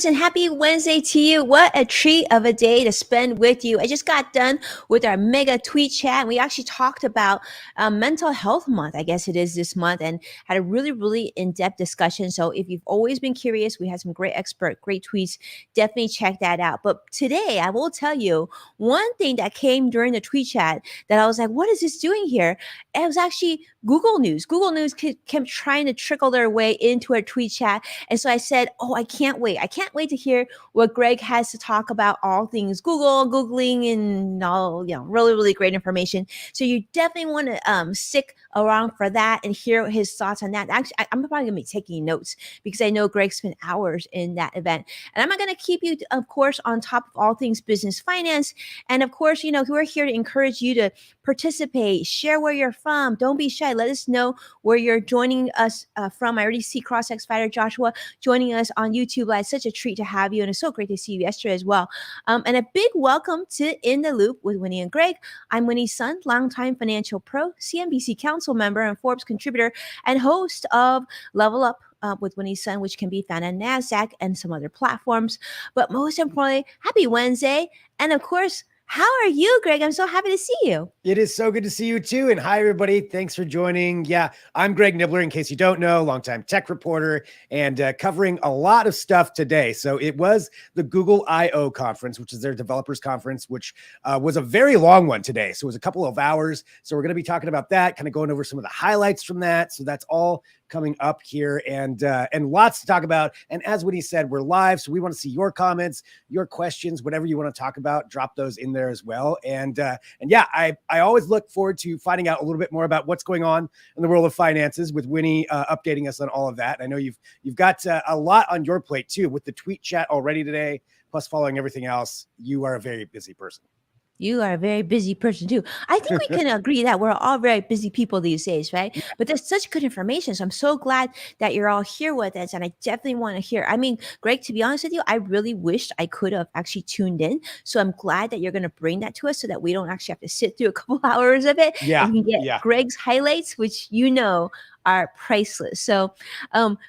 friends, and happy Wednesday to you. What a treat of a day to spend with you. I just got done with our mega tweet chat, and we actually talked about Mental Health Month, I guess it is this month, and had a really in depth discussion. So, if you've always been curious, we had some great tweets. Definitely check that out. But today, I will tell you one thing that came during the tweet chat that I was like, what is this doing here? And it was actually Google News. Google News kept trying to trickle their way into our tweet chat. And so I said, oh, I can't wait. I can't wait to hear what Greg has to talk about all things Googling and all, really great information. So you definitely want to stick around for that and hear his thoughts on that. Actually, I'm probably going to be taking notes because I know Greg spent hours in that event. And I'm going to keep you, of course, on top of all things business finance. And of course, we're here to encourage you to participate, share where you're from. Don't be shy. Let us know where you're joining us from. I already see CrossX Fighter Joshua joining us on YouTube Live. Such a treat to have you, and it's so great to see you yesterday as well. And a big welcome to In the Loop with Winnie and Greg. I'm Winnie Sun, longtime financial pro, CNBC Council member, and Forbes contributor, and host of Level Up with Winnie Sun, which can be found on NASDAQ and some other platforms. But most importantly, happy Wednesday. And of course, how are you, Greg? I'm so happy to see you. It is so good to see you too. And hi, everybody. Thanks for joining. Yeah, I'm Greg Nibbler, in case you don't know, longtime tech reporter, and covering a lot of stuff today. So it was the Google I/O conference, which is their developers conference, which was a very long one today. So it was a couple of hours. So we're going to be talking about that, kind of going over some of the highlights from that. So that's all coming up here, and lots to talk about. And as Woody said, we're live, so we want to see your comments, your questions, whatever you want to talk about. Drop those in there as well. And yeah, I always look forward to finding out a little bit more about what's going on in the world of finances with Winnie updating us on all of that. I know you've got a lot on your plate too, with the tweet chat already today, plus following everything else. You are a very busy person. You are a very busy person too. I think we can agree that we're all very busy people these days, right? But there's such good information. So I'm so glad that you're all here with us. And I definitely want to hear. I mean, Greg, to be honest with you, I really wished I could have actually tuned in. So I'm glad that you're going to bring that to us so that we don't actually have to sit through a couple hours of it. Yeah. And we can get Greg's highlights, which are priceless. So,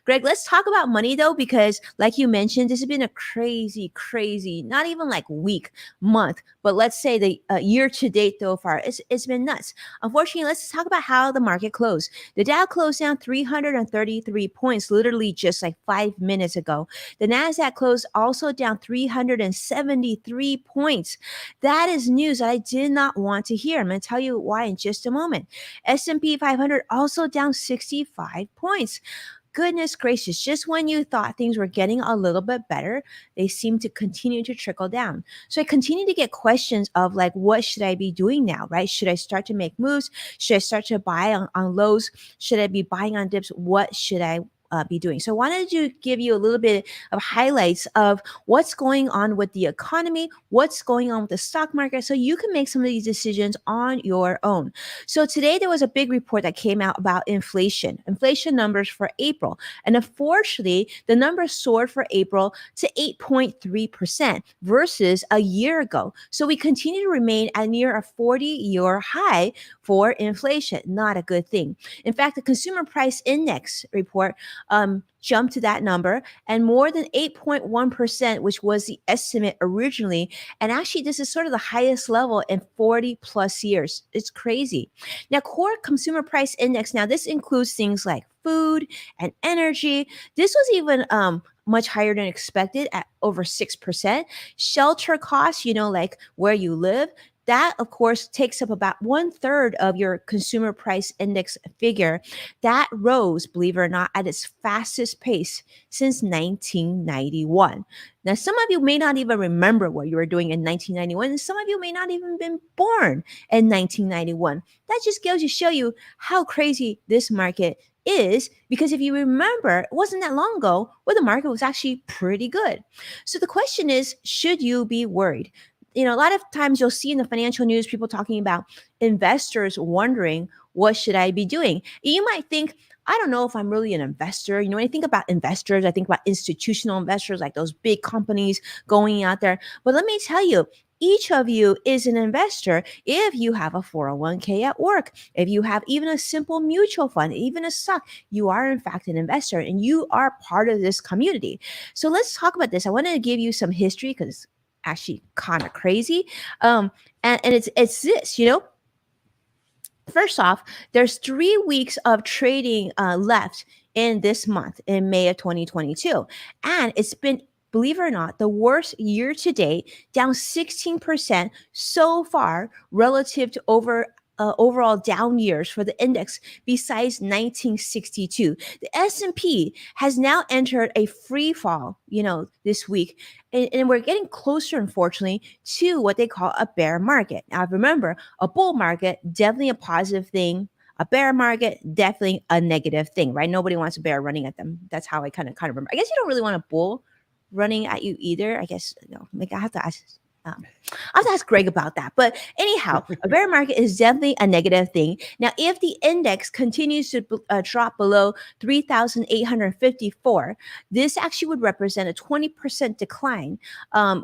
Greg, let's talk about money though, because like you mentioned, this has been a crazy, not even like week, month, but let's say the year to date so far, it's been nuts. Unfortunately, let's talk about how the market closed. The Dow closed down 333 points, literally just like 5 minutes ago. The NASDAQ closed also down 373 points. That is news that I did not want to hear. I'm going to tell you why in just a moment. S&P 500 also down 65 points. Goodness gracious, just when you thought things were getting a little bit better, they seem to continue to trickle down. So I continue to get questions of like, what should I be doing now, right? Should I start to make moves? Should I start to buy on lows? Should I be buying on dips? What should I be doing? So I wanted to give you a little bit of highlights of what's going on with the economy, what's going on with the stock market, so you can make some of these decisions on your own. So today there was a big report that came out about inflation numbers for April. And unfortunately, the numbers soared for April to 8.3% versus a year ago. So we continue to remain at near a 40-year high for inflation. Not a good thing. In fact, the Consumer Price Index report jumped to that number, and more than 8.1%, which was the estimate originally. And actually, this is sort of the highest level in 40 plus years. It's crazy. Now, core consumer price index, now this includes things like food and energy. This was even much higher than expected at over 6%. Shelter costs, like where you live, that, of course, takes up about 1/3 of your consumer price index figure. That rose, believe it or not, at its fastest pace since 1991. Now, some of you may not even remember what you were doing in 1991, and some of you may not even been born in 1991. That just goes to show you how crazy this market is, because if you remember, it wasn't that long ago where the market was actually pretty good. So the question is, should you be worried? A lot of times you'll see in the financial news people talking about investors wondering, what should I be doing? You might think, I don't know if I'm really an investor. You know, when I think about investors, I think about institutional investors, like those big companies going out there. But let me tell you, each of you is an investor if you have a 401k at work, if you have even a simple mutual fund, even a stock, you are in fact an investor and you are part of this community. So let's talk about this. I wanted to give you some history because it's actually kind of crazy. And it's this, you know, first off, there's 3 weeks of trading left in this month in May of 2022. And it's been, believe it or not, the worst year to date, down 16% so far relative to overall down years for the index besides 1962. The S&P has now entered a free fall, you know, this week. And we're getting closer, unfortunately, to what they call a bear market. Now, remember, a bull market, definitely a positive thing. A bear market, definitely a negative thing, right? Nobody wants a bear running at them. That's how I kind of remember. I guess you don't really want a bull running at you either. I guess, no, like I have to ask. I'll have to ask Greg about that. But anyhow, a bear market is definitely a negative thing. Now, if the index continues to drop below 3,854, this actually would represent a 20% decline,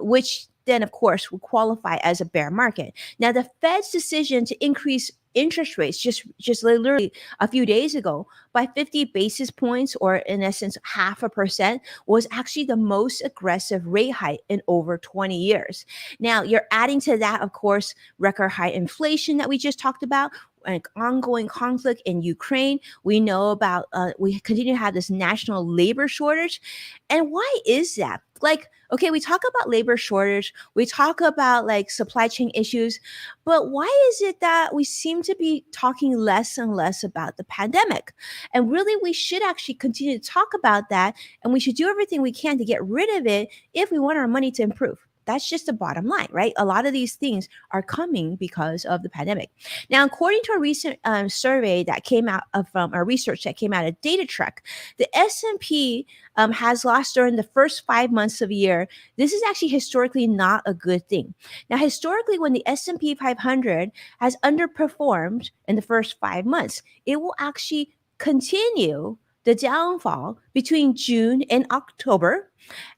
which then, of course, would qualify as a bear market. Now, the Fed's decision to increase interest rates just literally a few days ago by 50 basis points, or in essence 0.5%, was actually the most aggressive rate hike in over 20 years. Now you're adding to that, of course, record high inflation that we just talked about, an ongoing conflict in Ukraine. We know about we continue to have this national labor shortage. And why is that? Like, okay, we talk about labor shortage, we talk about like supply chain issues, but why is it that we seem to be talking less and less about the pandemic? And really, we should actually continue to talk about that, and we should do everything we can to get rid of it if we want our money to improve. That's just the bottom line, right? A lot of these things are coming because of the pandemic. Now, according to a recent survey that came out from our research that came out of DataTrek, the S&P has lost during the first 5 months of the year. This is actually historically not a good thing. Now, historically, when the S&P 500 has underperformed in the first 5 months, it will actually continue the downfall between June and October.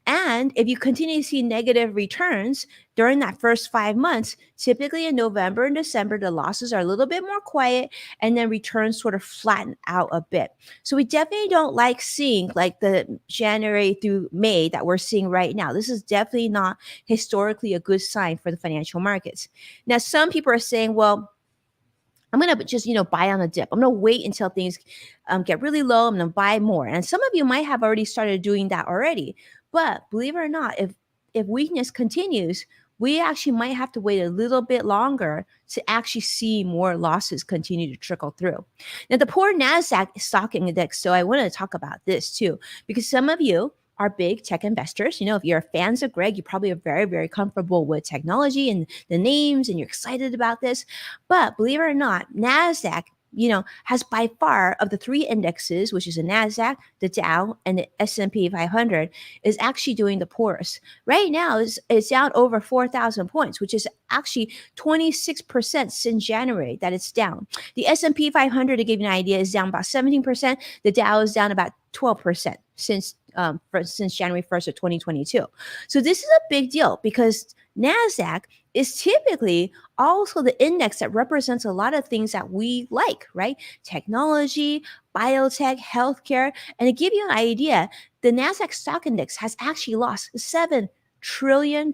And if you continue to see negative returns during that first 5 months, typically in November and December, the losses are a little bit more quiet and then returns sort of flatten out a bit. So we definitely don't like seeing like the January through May that we're seeing right now. This is definitely not historically a good sign for the financial markets. Now, some people are saying, well, I'm going to just, buy on a dip. I'm going to wait until things get really low. I'm going to buy more. And some of you might have already started doing that already. But believe it or not, if weakness continues, we actually might have to wait a little bit longer to actually see more losses continue to trickle through. Now, the poor NASDAQ stock index, so I want to talk about this too, because some of you are big tech investors. If you're fans of Greg, you probably are very, very comfortable with technology and the names, and you're excited about this. But believe it or not, NASDAQ, has by far of the three indexes, which is the NASDAQ, the Dow, and the S&P 500, is actually doing the poorest. Right now, it's down over 4,000 points, which is actually 26% since January that it's down. The S&P 500, to give you an idea, is down about 17%. The Dow is down about 12% since January 1st of 2022. So this is a big deal because NASDAQ is typically also the index that represents a lot of things that we like, right? Technology, biotech, healthcare. And to give you an idea, the NASDAQ stock index has actually lost $7 trillion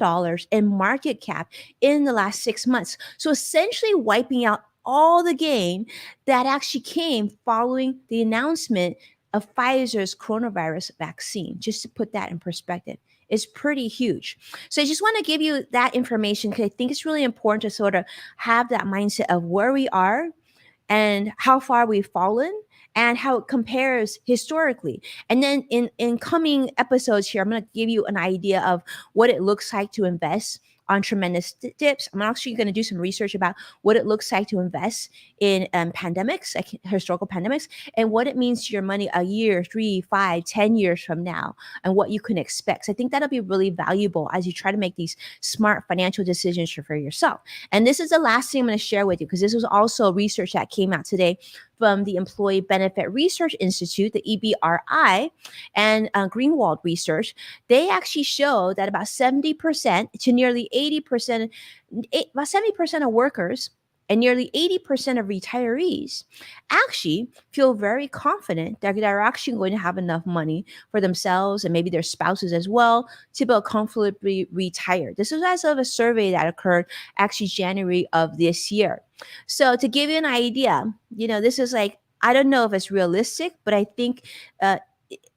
in market cap in the last 6 months. So essentially wiping out all the gain that actually came following the announcement of Pfizer's coronavirus vaccine, just to put that in perspective. Is pretty huge. So I just want to give you that information because I think it's really important to sort of have that mindset of where we are and how far we've fallen and how it compares historically. And then in coming episodes here, I'm going to give you an idea of what it looks like to invest on tremendous dips. I'm actually going to do some research about what it looks like to invest in pandemics, like historical pandemics, and what it means to your money a year, 3, 5, 10 years from now, and what you can expect. So I think that'll be really valuable as you try to make these smart financial decisions for yourself. And this is the last thing I'm going to share with you because this was also research that came out today from the Employee Benefit Research Institute, the EBRI, and Greenwald Research, they actually show that about 70% to nearly 80%, about 70% of workers and nearly 80% of retirees actually feel very confident that they're actually going to have enough money for themselves and maybe their spouses as well to be comfortably retired. This is as of a survey that occurred actually January of this year. So to give you an idea, this is like, I don't know if it's realistic, but I think,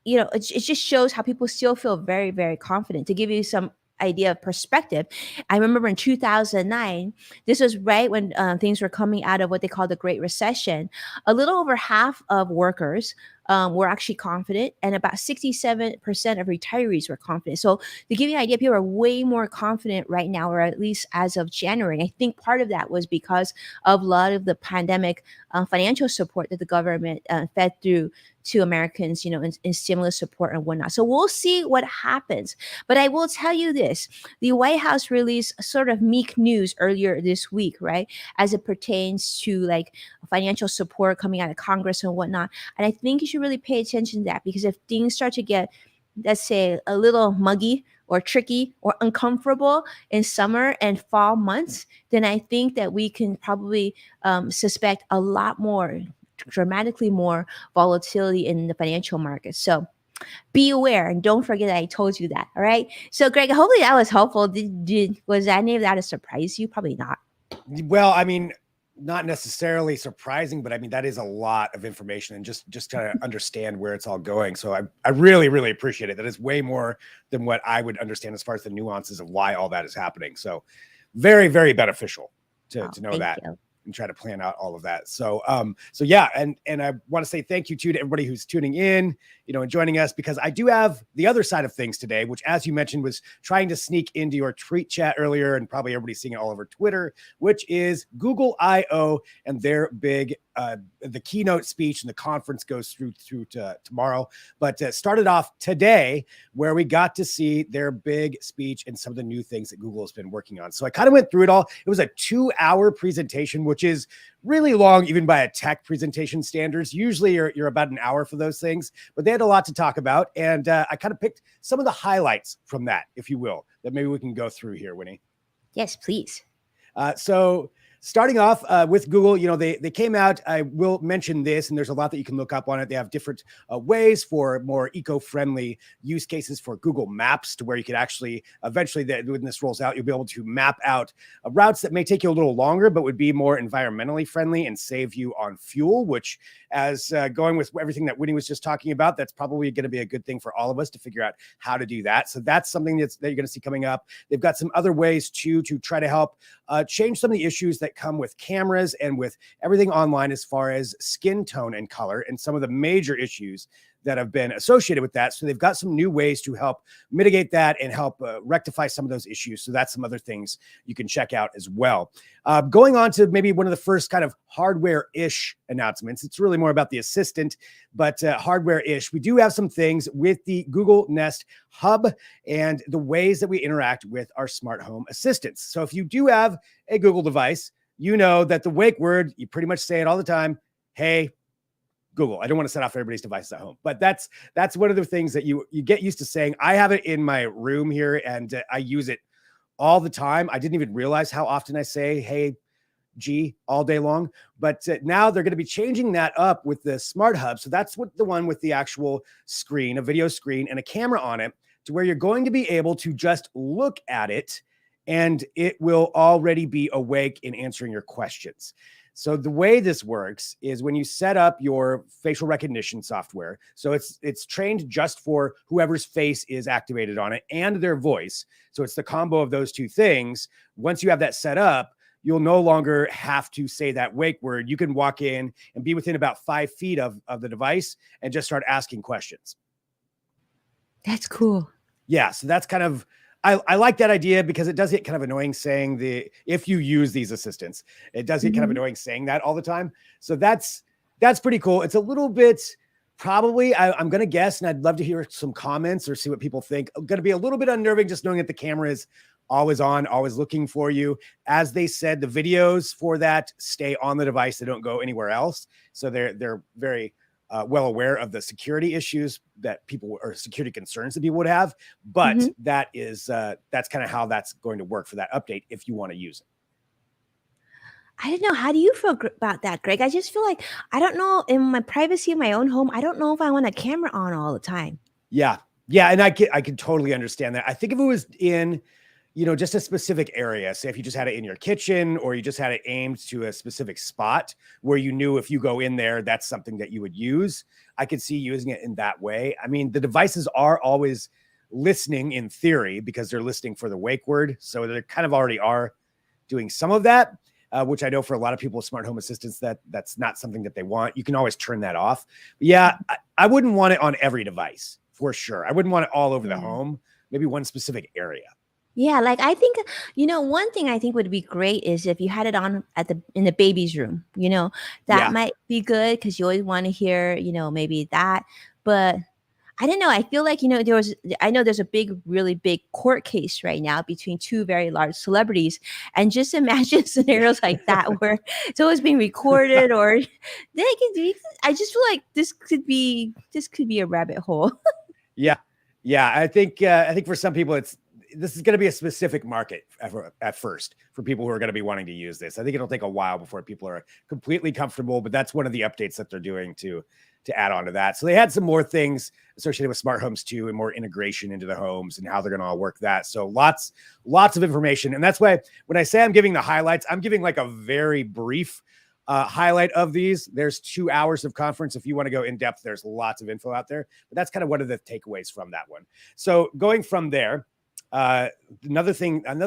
it just shows how people still feel very, very confident. To give you some idea of perspective, I remember in 2009, this was right when things were coming out of what they call the Great Recession. A little over half of workers were actually confident, and about 67% of retirees were confident. So to give you an idea, people are way more confident right now, or at least as of January. And I think part of that was because of a lot of the pandemic financial support that the government fed through to Americans, in stimulus support and whatnot. So we'll see what happens. But I will tell you this, the White House released sort of meek news earlier this week, right? As it pertains to like financial support coming out of Congress and whatnot. And I think you should really pay attention to that, because if things start to get, let's say, a little muggy or tricky or uncomfortable in summer and fall months, then I think that we can probably suspect a lot more, dramatically more volatility in the financial markets. So be aware and don't forget that I told you that. All right. So Greg, hopefully that was helpful. Was any of that a surprise to you? Probably not. Well, I mean, not necessarily surprising, but I mean, that is a lot of information, and just to understand where it's all going. So I really, really appreciate it. That is way more than what I would understand as far as the nuances of why all that is happening. So very, very beneficial to know that. You. And try to plan out all of that. So yeah, and I want to say thank you to everybody who's tuning in, and joining us, because I do have the other side of things today, which, as you mentioned, was trying to sneak into your tweet chat earlier, and probably everybody's seeing it all over Twitter, which is Google I/O and their big the keynote speech, and the conference goes through to tomorrow, but started off today where we got to see their big speech and some of the new things that Google has been working on. So I kind of went through it all. It was a 2-hour presentation, which is really long, even by a tech presentation standards. Usually you're about an hour for those things, but they had a lot to talk about. And I kind of picked some of the highlights from that, if you will, that maybe we can go through here, Winnie. Yes, please. So starting off with Google, they came out. I will mention this, and there's a lot that you can look up on it. They have different ways for more eco-friendly use cases for Google Maps, to where you could actually eventually, when this rolls out, you'll be able to map out routes that may take you a little longer, but would be more environmentally friendly and save you on fuel, which, as going with everything that Winnie was just talking about, that's probably going to be a good thing for all of us to figure out how to do that. So that's something that you're going to see coming up. They've got some other ways to try to help change some of the issues that come with cameras and with everything online, as far as skin tone and color, and some of the major issues that have been associated with that. So they've got some new ways to help mitigate that and help rectify some of those issues. So that's some other things you can check out as well. Going on to maybe one of the first kind of hardware-ish announcements. It's really more about the Assistant, but hardware-ish. We do have some things with the Google Nest Hub and the ways that we interact with our smart home assistants. So if you do have a Google device, you know that the wake word, you pretty much say it all the time, hey, Google. I don't want to set off everybody's devices at home, but that's one of the things that you get used to saying. I have it in my room here, and I use it all the time. I didn't even realize how often I say, hey, G, all day long. But now they're going to be changing that up with the Smart Hub. So that's what the one with the actual screen, a video screen and a camera on it, to where you're going to be able to just look at it and it will already be awake in answering your questions. So the way this works is when you set up your facial recognition software, so it's trained just for whoever's face is activated on it and their voice. So it's the combo of those two things. Once you have that set up, you'll no longer have to say that wake word. You can walk in and be within about 5 feet of the device and just start asking questions. That's cool. Yeah, so that's kind of, I like that idea, because it does get kind of annoying saying if you use these assistants, it does get kind of annoying saying that all the time. So that's pretty cool. It's a little bit, probably, I'm going to guess, and I'd love to hear some comments or see what people think, going to be a little bit unnerving just knowing that the camera is always on, always looking for you. As they said, the videos for that stay on the device. They don't go anywhere else. So they're very well aware of the security issues that people or security concerns that people would have. But Hmm. that's kind of how that's going to work for that update if you want to use it. I don't know. How do you feel about that, Greg? I just feel like I don't know in my privacy of my own home. I don't know if I want a camera on all the time. Yeah. Yeah. And I can totally understand that. I think if it was in, just a specific area, say if you just had it in your kitchen or you just had it aimed to a specific spot where you knew if you go in there, that's something that you would use. I could see using it in that way. I mean, the devices are always listening in theory because they're listening for the wake word. So they kind of already are doing some of that. Which I know for a lot of people with smart home assistants, that's not something that they want. You can always turn that off. But yeah, I wouldn't want it on every device for sure. I wouldn't want it all over the Yeah. home, maybe one specific area. Yeah, like I think one thing I think would be great is if you had it on in the baby's room. That Yeah. might be good because you always want to hear, maybe that. But I don't know. I feel like, I know there's a really big court case right now between two very large celebrities. And just imagine scenarios like that where it's always being recorded or I just feel like this could be a rabbit hole. Yeah. Yeah. I think for some people, this is going to be a specific market at first for people who are going to be wanting to use this. I think it'll take a while before people are completely comfortable, but that's one of the updates that they're doing to add on to that. So they had some more things associated with smart homes too, and more integration into the homes and how they're going to all work that. So lots of information. And that's why when I say I'm giving the highlights, I'm giving like a very brief highlight of these. There's 2 hours of conference. If you want to go in depth, there's lots of info out there, but that's kind of one of the takeaways from that one. So going from there, another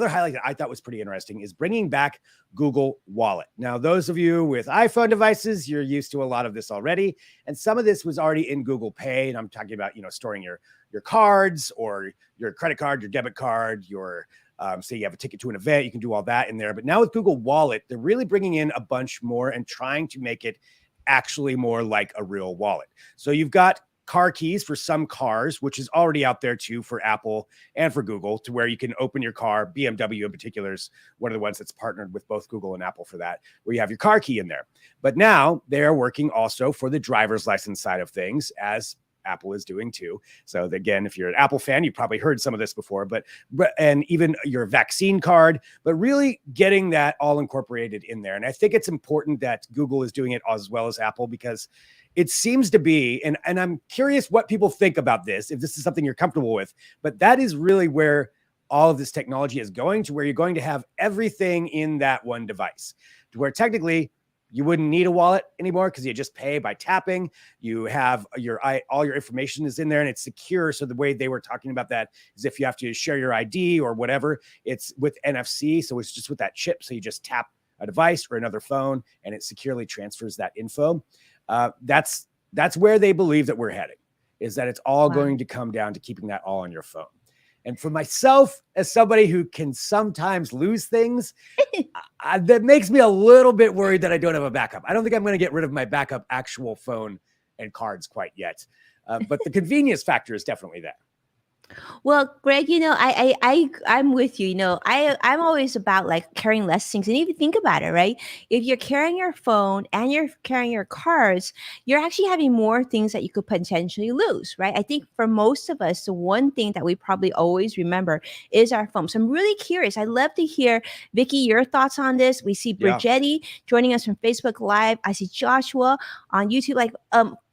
highlight that I thought was pretty interesting is bringing back Google Wallet. Now, those of you with iPhone devices, you're used to a lot of this already. And some of this was already in Google Pay. And I'm talking about, storing your cards or your credit card, your debit card, your say you have a ticket to an event, you can do all that in there. But now with Google Wallet, they're really bringing in a bunch more and trying to make it actually more like a real wallet. So you've got car keys for some cars, which is already out there too for Apple and for Google, to where you can open your car. BMW in particular is one of the ones that's partnered with both Google and Apple for that, where you have your car key in there. But now they are working also for the driver's license side of things, as Apple is doing too. So again, if you're an Apple fan, you probably heard some of this before, but and even your vaccine card, but really getting that all incorporated in there. And I think it's important that Google is doing it as well as Apple, because it seems to be, and I'm curious what people think about this, if this is something you're comfortable with, but that is really where all of this technology is going, to where you're going to have everything in that one device, to where technically you wouldn't need a wallet anymore because you just pay by tapping. You have all your information is in there and it's secure. So the way they were talking about that is if you have to share your ID or whatever, it's with NFC. So it's just with that chip. So you just tap a device or another phone and it securely transfers that info. That's where they believe that we're heading, is that it's all going to come down to keeping that all on your phone. And for myself, as somebody who can sometimes lose things, that makes me a little bit worried that I don't have a backup. I don't think I'm going to get rid of my backup actual phone and cards quite yet. But the convenience factor is definitely there. Well, Greg, I'm with you. I'm always about like carrying less things. And if you think about it, right? If you're carrying your phone and you're carrying your cards, you're actually having more things that you could potentially lose, right? I think for most of us, the one thing that we probably always remember is our phone. So I'm really curious. I'd love to hear, Vicky, your thoughts on this. We see Brigetti joining us from Facebook Live. I see Joshua on YouTube. Like,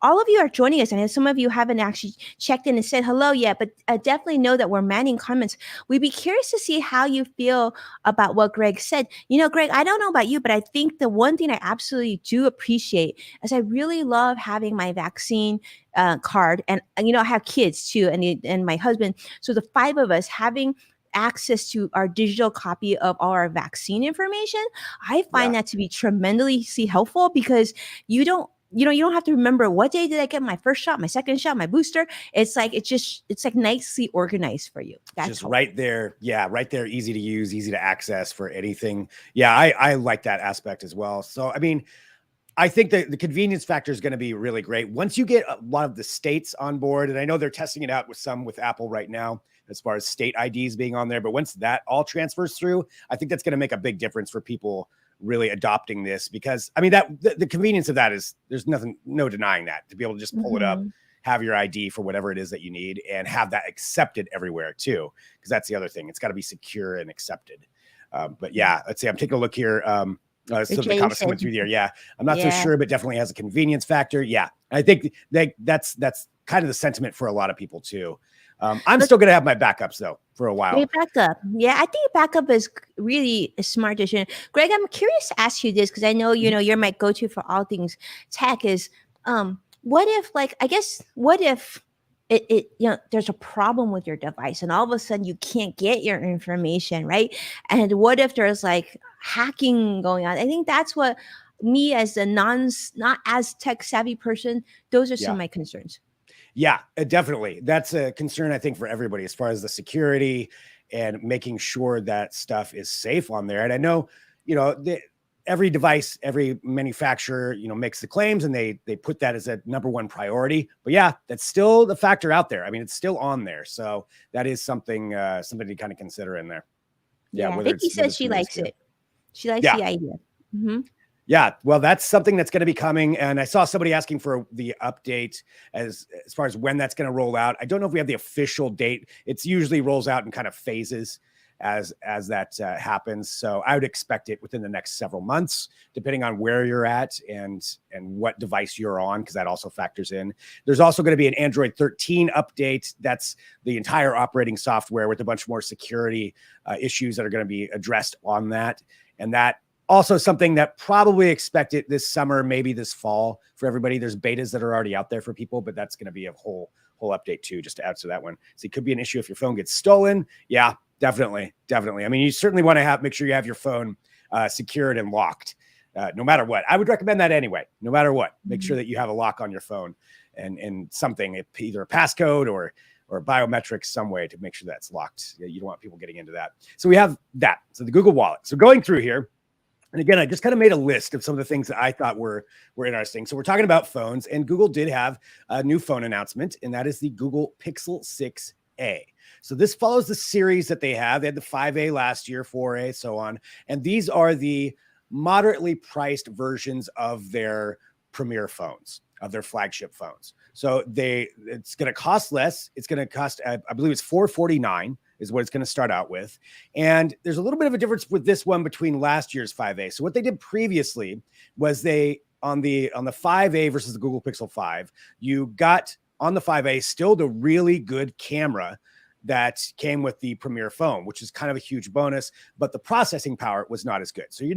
all of you are joining us, and some of you haven't actually checked in and said hello yet, but definitely know that we're manning comments. We'd be curious to see how you feel about what Greg said. Greg, I don't know about you, but I think the one thing I absolutely do appreciate is I really love having my vaccine card, and I have kids too, and my husband. So the 5 of us having access to our digital copy of all our vaccine information, I find that to be tremendously helpful, because you don't have to remember what day did I get my first shot, my second shot, my booster. It's like nicely organized for you. That's just helpful. Right there. Yeah, right there. Easy to use, easy to access for anything. Yeah, I like that aspect as well. So, I mean, I think that the convenience factor is going to be really great once you get a lot of the states on board. And I know they're testing it out with Apple right now. as far as state IDs being on there. But once that all transfers through, I think that's going to make a big difference for people really adopting this, because I mean, that the convenience of that is, there's no denying that, to be able to just pull it up, have your ID for whatever it is that you need, and have that accepted everywhere too. Because that's the other thing. It's got to be secure and accepted. But yeah, let's see. I'm taking a look here. Some of the comments coming through there. Yeah, I'm not so sure, but definitely has a convenience factor. Yeah, I think that's kind of the sentiment for a lot of people too. I'm still going to have my backups though for a while. Backup. Yeah, I think backup is really a smart decision. Greg, I'm curious to ask you this, because I know, you're my go-to for all things tech, is what if, like, I guess, what if it there's a problem with your device and all of a sudden you can't get your information, right? And what if there's like hacking going on? I think that's what me, as a not as tech savvy person, those are some of my concerns. Yeah, definitely. That's a concern, I think, for everybody, as far as the security and making sure that stuff is safe on there. And I know, every device, every manufacturer, makes the claims, and they put that as a #1 priority. But yeah, that's still the factor out there. I mean, it's still on there. So that is something, somebody to kind of consider in there. Yeah, Vicky says she likes it. She likes the idea. Yeah, well, that's something that's going to be coming. And I saw somebody asking for the update as far as when that's going to roll out. I don't know if we have the official date. It's usually rolls out in kind of phases as that happens. So I would expect it within the next several months, depending on where you're at and what device you're on, because that also factors in. There's also going to be an Android 13 update. That's the entire operating software with a bunch more security issues that are going to be addressed on that. And that also something that probably expected this summer, maybe this fall for everybody. There's betas that are already out there for people, but that's going to be a whole update too, just to add to that one. So it could be an issue if your phone gets stolen. Yeah, definitely. I mean, you certainly want to make sure you have your phone secured and locked, no matter what. I would recommend that anyway, no matter what. Make sure that you have a lock on your phone and something, either a passcode or biometrics, some way to make sure that's locked. You don't want people getting into that. So we have that. So the Google Wallet. So going through here, and again, I just kind of made a list of some of the things that I thought were interesting. So we're talking about phones, and Google did have a new phone announcement, and that is the Google Pixel 6a. So this follows the series that they have. They had the 5a last year, 4a, so on. And these are the moderately priced versions of their premier phones, of their flagship phones. So it's going to cost less. It's going to cost, I believe it's $449 is what it's going to start out with. And there's a little bit of a difference with this one between last year's 5a. So what they did previously was on the 5a versus the Google Pixel 5, you got on the 5a still the really good camera that came with the Premier phone, which is kind of a huge bonus, but the processing power was not as good. So you're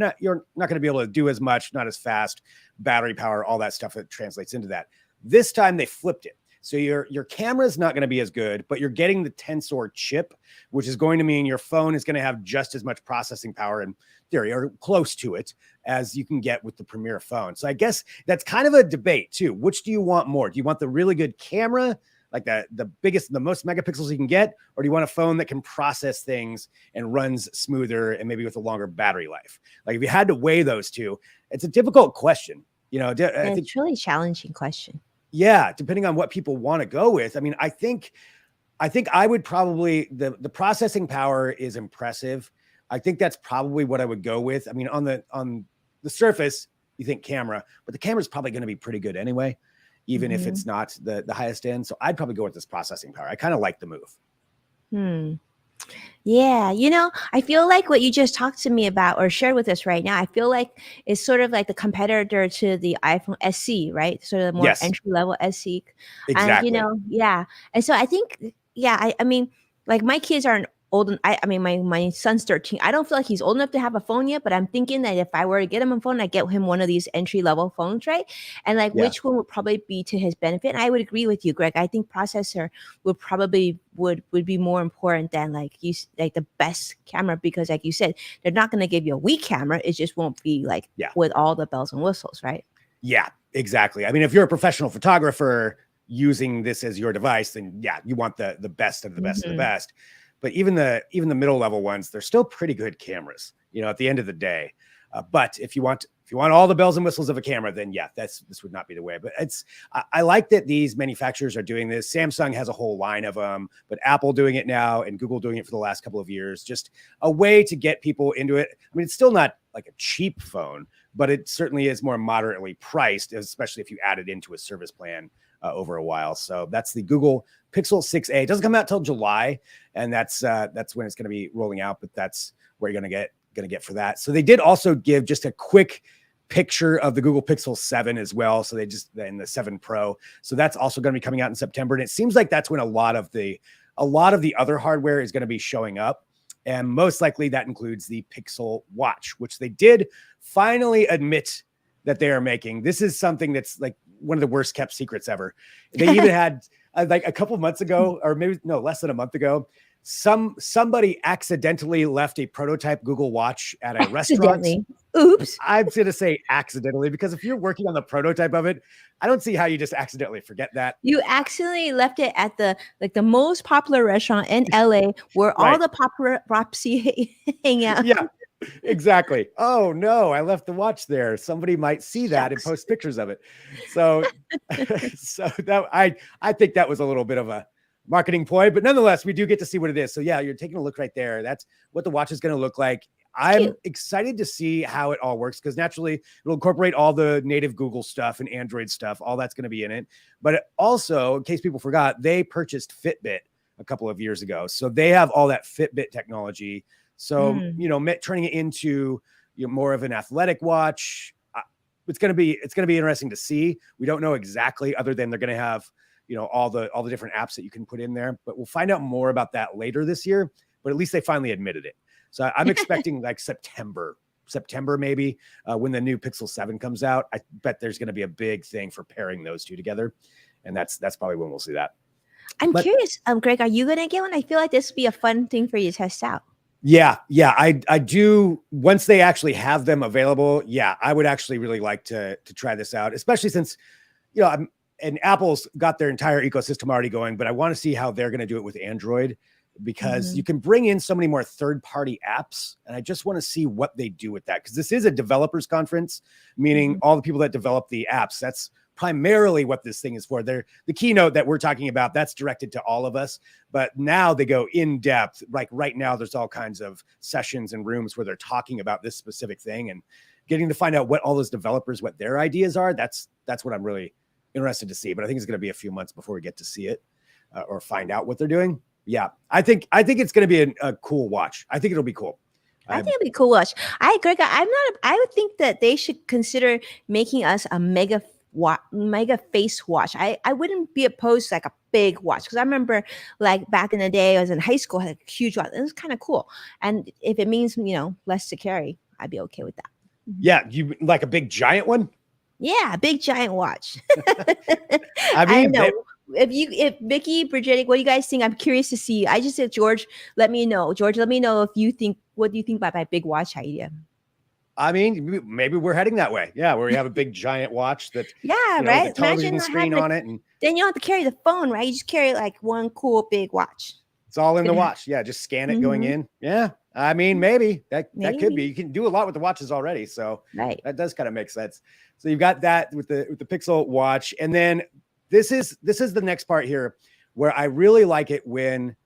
not going to be able to do as much, not as fast, battery power, all that stuff that translates into that. This time they flipped it. So your camera is not going to be as good, but you're getting the Tensor chip, which is going to mean your phone is going to have just as much processing power in theory, or close to it, as you can get with the Premier phone. So I guess that's kind of a debate too. Which do you want more? Do you want the really good camera, like the biggest, the most megapixels you can get, or do you want a phone that can process things and runs smoother and maybe with a longer battery life? Like, if you had to weigh those two, it's a difficult question. I think it's really challenging question. Yeah, depending on what people want to go with. I mean, I think I would probably, the processing power is impressive. I think that's probably what I would go with. I mean, on the surface, you think camera, but the camera is probably going to be pretty good anyway, even if it's not the highest end. So I'd probably go with this processing power. I kind of like the move. Yeah, I feel like what you just talked to me about or shared with us right now, I feel like it's sort of like the competitor to the iPhone SE, right? Sort of the more entry level SE. Exactly. And, and so I think, I mean, like, my kids aren't old. I mean, my son's 13. I don't feel like he's old enough to have a phone yet, but I'm thinking that if I were to get him a phone, I'd get him one of these entry level phones, right? And like, which one would probably be to his benefit? And I would agree with you, Greg. I think processor would probably would be more important than like the best camera, because like you said, they're not going to give you a weak camera. It just won't be like with all the bells and whistles, right? Yeah, exactly. I mean, if you're a professional photographer using this as your device, then you want the best of the best of the best. But even the middle level ones, they're still pretty good cameras, at the end of the day. But if you want if you want all the bells and whistles of a camera, then yeah, this would not be the way. But I like that these manufacturers are doing this. Samsung has a whole line of them, but Apple doing it now and Google doing it for the last couple of years. Just a way to get people into it. I mean, it's still not like a cheap phone, but it certainly is more moderately priced, especially if you add it into a service plan over a while. So that's the Google Pixel 6a. It doesn't come out till July, and that's when it's going to be rolling out. But that's where you're going to get for that. So they did also give just a quick picture of the Google Pixel 7 as well. So they just in the 7 Pro. So that's also going to be coming out in September. And it seems like that's when a lot of the other hardware is going to be showing up. And most likely that includes the Pixel Watch, which they did finally admit that they are making. This is something that's like one of the worst kept secrets ever. They even had like a couple of months ago, or maybe no, less than a month ago, somebody accidentally left a prototype Google Watch at a restaurant. Oops. I'm going to say accidentally, because if you're working on the prototype of it, I don't see how you just accidentally forget that. You accidentally left it at the most popular restaurant in LA where all the paparazzi hang out. Yeah, exactly. Oh no, I left the watch there. Somebody might see that and post pictures of it. So, so that I think that was a little bit of a marketing ploy, but nonetheless, we do get to see what it is. So yeah, you're taking a look right there. That's what the watch is going to look like. I'm excited to see how it all works, because naturally it'll incorporate all the native Google stuff and Android stuff. All that's going to be in it. But also, in case people forgot, they purchased Fitbit a couple of years ago. So they have all that Fitbit technology. So, turning it into more of an athletic watch, it's going to be interesting to see. We don't know exactly, other than they're going to have, all the different apps that you can put in there, but we'll find out more about that later this year. But at least they finally admitted it. So I'm expecting like September maybe, when the new Pixel 7 comes out. I bet there's going to be a big thing for pairing those two together, and that's probably when we'll see that. I'm curious, Greg, are you going to get one? I feel like this would be a fun thing for you to test out. Yeah, I do. Once they actually have them available, yeah, I would actually really like to try this out, especially since, and Apple's got their entire ecosystem already going, but I want to see how they're going to do it with Android, because you can bring in so many more third-party apps, and I just want to see what they do with that, because this is a developers conference, meaning all the people that develop the apps. That's primarily what this thing is for. The keynote that we're talking about, that's directed to all of us, but now they go in depth. Like right now, there's all kinds of sessions and rooms where they're talking about this specific thing, and getting to find out what all those developers, what their ideas are. That's what I'm really interested to see. But I think it's going to be a few months before we get to see it or find out what they're doing. Yeah, I think it's going to be a cool watch. I think it'll be cool. I think it'll be a cool watch. Greg, I would think that they should consider making us a mega face watch. I wouldn't be opposed to like a big watch, because I remember like back in the day I was in high school, I had a huge watch. It was kind of cool. And if it means, less to carry, I'd be okay with that. Yeah, you like a big giant one? Yeah, a big giant watch. I mean, if Vicky, Bridget, what do you guys think? I'm curious to see. I just said, George, let me know what do you think about my big watch idea? I mean, maybe we're heading that way. Yeah, where you have a big giant watch that, right? with a television screen on it, and then you don't have to carry the phone, right? You just carry like one cool big watch. It's all in the watch. Yeah, just scan it going in. Yeah, I mean, maybe that could be. You can do a lot with the watches already, so that does kind of make sense. So you've got that with the Pixel Watch, and then this is the next part here, where I really like it when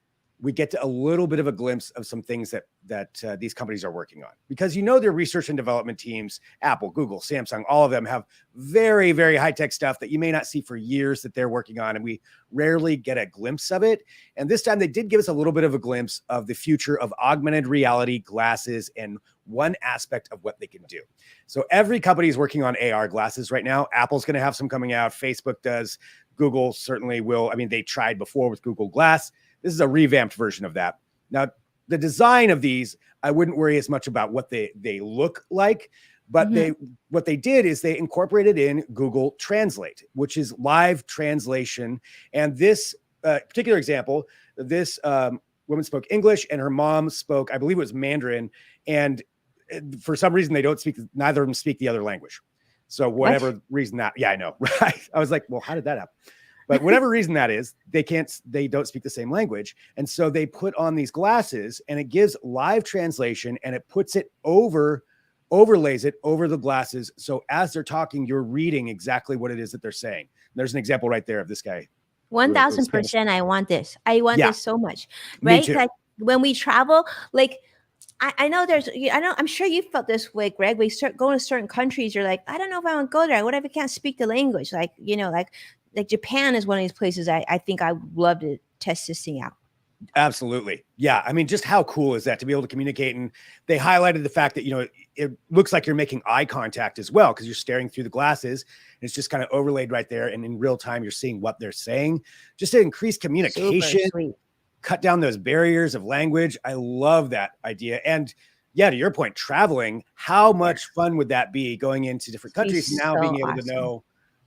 we get to a little bit of a glimpse of some things that these companies are working on, because their research and development teams, Apple, Google, Samsung, all of them have very, very high-tech stuff that you may not see for years that they're working on, and we rarely get a glimpse of it. And this time they did give us a little bit of a glimpse of the future of augmented reality glasses and one aspect of what they can do. So every company is working on AR glasses right now. Apple's going to have some coming out. Facebook does. Google certainly will. I mean, they tried before with Google Glass. This is a revamped version of that. Now, the design of these, I wouldn't worry as much about what they look like, but what they did is they incorporated in Google Translate, which is live translation. And this particular example, this woman spoke English and her mom spoke, I believe it was Mandarin. And for some reason, neither of them speak the other language. So whatever reason that, I know, right? I was like, well, how did that happen? But whatever reason that is, they don't speak the same language. And so they put on these glasses, and it gives live translation, and it puts it over overlays it over the glasses. So as they're talking, you're reading exactly what it is that they're saying. There's an example right there of this guy. 1000%. I want this. I want Yeah. this so much. Me Right? too. Like when we travel, like I know I'm sure you felt this way, Greg. We start going to certain countries, you're like, I don't know if I want to go there. What if I can't speak the language? Like, like Japan is one of these places I think I would love to test this thing out. Absolutely. Yeah. I mean, just how cool is that to be able to communicate? And they highlighted the fact that, it looks like you're making eye contact as well, because you're staring through the glasses and it's just kind of overlaid right there. And in real time, you're seeing what they're saying, just to increase communication, cut down those barriers of language. I love that idea. And yeah, to your point, traveling, how much fun would that be going into different countries and now being able to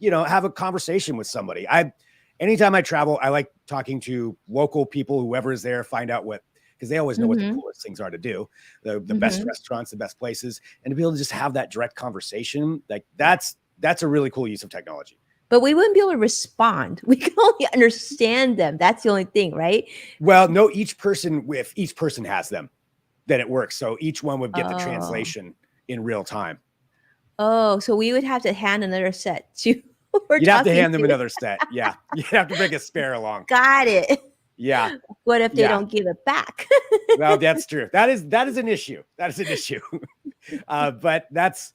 know, have a conversation with somebody? Anytime I travel, I like talking to local people, whoever is there, find out because they always know what the coolest things are to do, the best restaurants, the best places, and to be able to just have that direct conversation, like that's a really cool use of technology. But we wouldn't be able to respond. We can only understand them. That's the only thing, right? Well, no, each person has them, then it works. So each one would get the translation in real time. Oh, so we would have to hand another set to. You'd have to hand them another set. Yeah. You'd have to bring a spare along. Got it. Yeah. What if they don't give it back? Well, that's true. That is an issue. That is an issue. But that's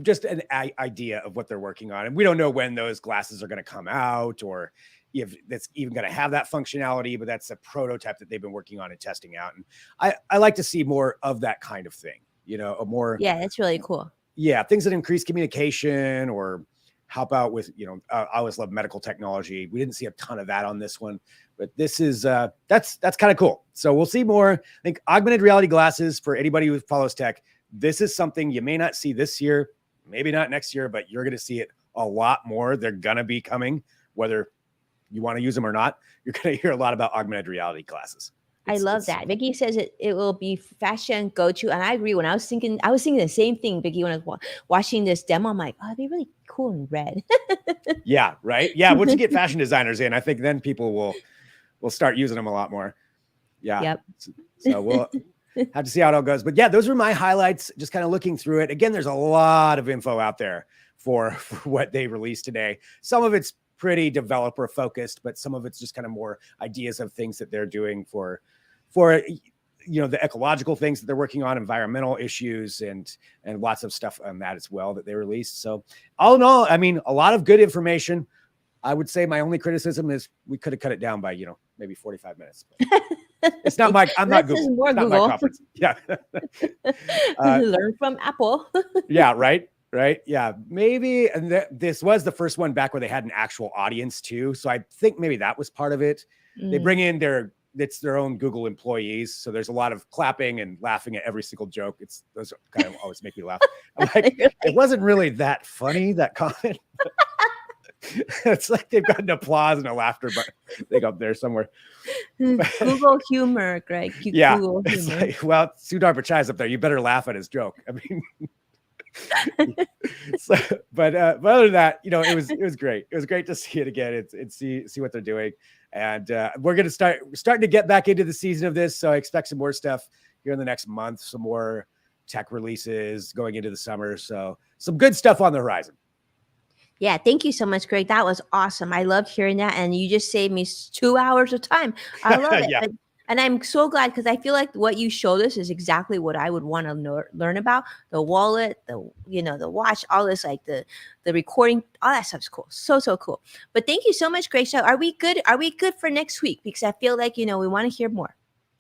just an idea of what they're working on. And we don't know when those glasses are going to come out or if that's even going to have that functionality, but that's a prototype that they've been working on and testing out. And I like to see more of that kind of thing, a more. Yeah, that's really cool. Yeah. Things that increase communication or help out with, I always love medical technology. We didn't see a ton of that on this one, but this is, that's kind of cool. So we'll see more. I think augmented reality glasses, for anybody who follows tech, this is something you may not see this year, maybe not next year, but you're going to see it a lot more. They're going to be coming, whether you want to use them or not. You're going to hear a lot about augmented reality glasses. I love that. Vicky says it will be fashion go-to. And I agree. When I was thinking the same thing, Vicky, when I was watching this demo, I'm like, oh, it'd be really cool in red. Yeah. Right. Yeah. Once you get fashion designers in, I think then people will start using them a lot more. Yeah. Yep. So we'll have to see how it all goes. But yeah, those were my highlights, just kind of looking through it. Again, there's a lot of info out there for what they released today. Some of it's pretty developer focused, but some of it's just kind of more ideas of things that they're doing for the ecological things that they're working on, environmental issues, and lots of stuff on that as well that they released. So all in all, I mean, a lot of good information. I would say my only criticism is we could have cut it down by, maybe 45 minutes. It's not I'm not Google. It's not my conference. Yeah. Learn from Apple. Yeah. Right. Yeah. Maybe. And this was the first one back where they had an actual audience too. So I think maybe that was part of it. They bring in it's their own Google employees. So there's a lot of clapping and laughing at every single joke. Those kind of always make me laugh. I'm like, it wasn't really that funny, that comment. It's like they've got an applause and a laughter button. They go up there somewhere. Google humor, Greg. Yeah. Google humor. Like, well, Sundar Pichai's up there. You better laugh at his joke. I mean, but other than that, it was great. It was great to see it again and see what they're doing. And we're going to starting to get back into the season of this. So I expect some more stuff here in the next month, some more tech releases going into the summer. So some good stuff on the horizon. Yeah, thank you so much, Greg. That was awesome. I loved hearing that. And you just saved me 2 hours of time. I love it. Yeah. And I'm so glad, because I feel like what you showed us is exactly what I would want to learn about. The wallet, the watch, all this, like the recording, all that stuff's cool. So cool. But thank you so much, Greg. So are we good? Are we good for next week? Because I feel like, we want to hear more.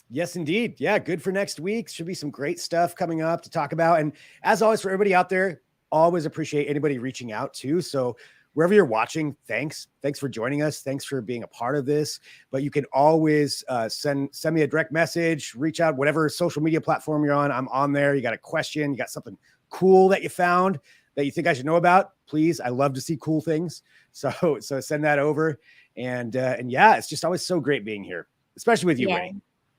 Yes, indeed. Yeah, good for next week. Should be some great stuff coming up to talk about. And as always, for everybody out there, always appreciate anybody reaching out too. So wherever you're watching, thanks for joining us. Thanks for being a part of this. But you can always send me a direct message, reach out, whatever social media platform you're on. I'm on there. You got a question, you got something cool that you found that you think I should know about, please. I love to see cool things. So send that over. And yeah, it's just always so great being here, especially with you, Winnie.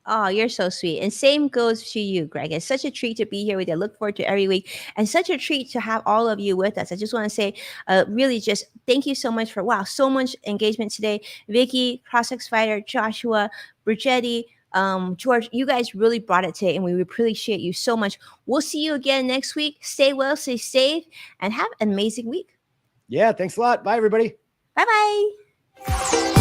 Oh, you're so sweet. And same goes to you, Greg. It's such a treat to be here with you. I look forward to every week, and such a treat to have all of you with us. I just want to say, really just thank you so much for, so much engagement today. Vicky, CrossX Fighter, Joshua, Brigetti, George, you guys really brought it today, and we appreciate you so much. We'll see you again next week. Stay well, stay safe, and have an amazing week. Yeah, thanks a lot. Bye, everybody. Bye bye.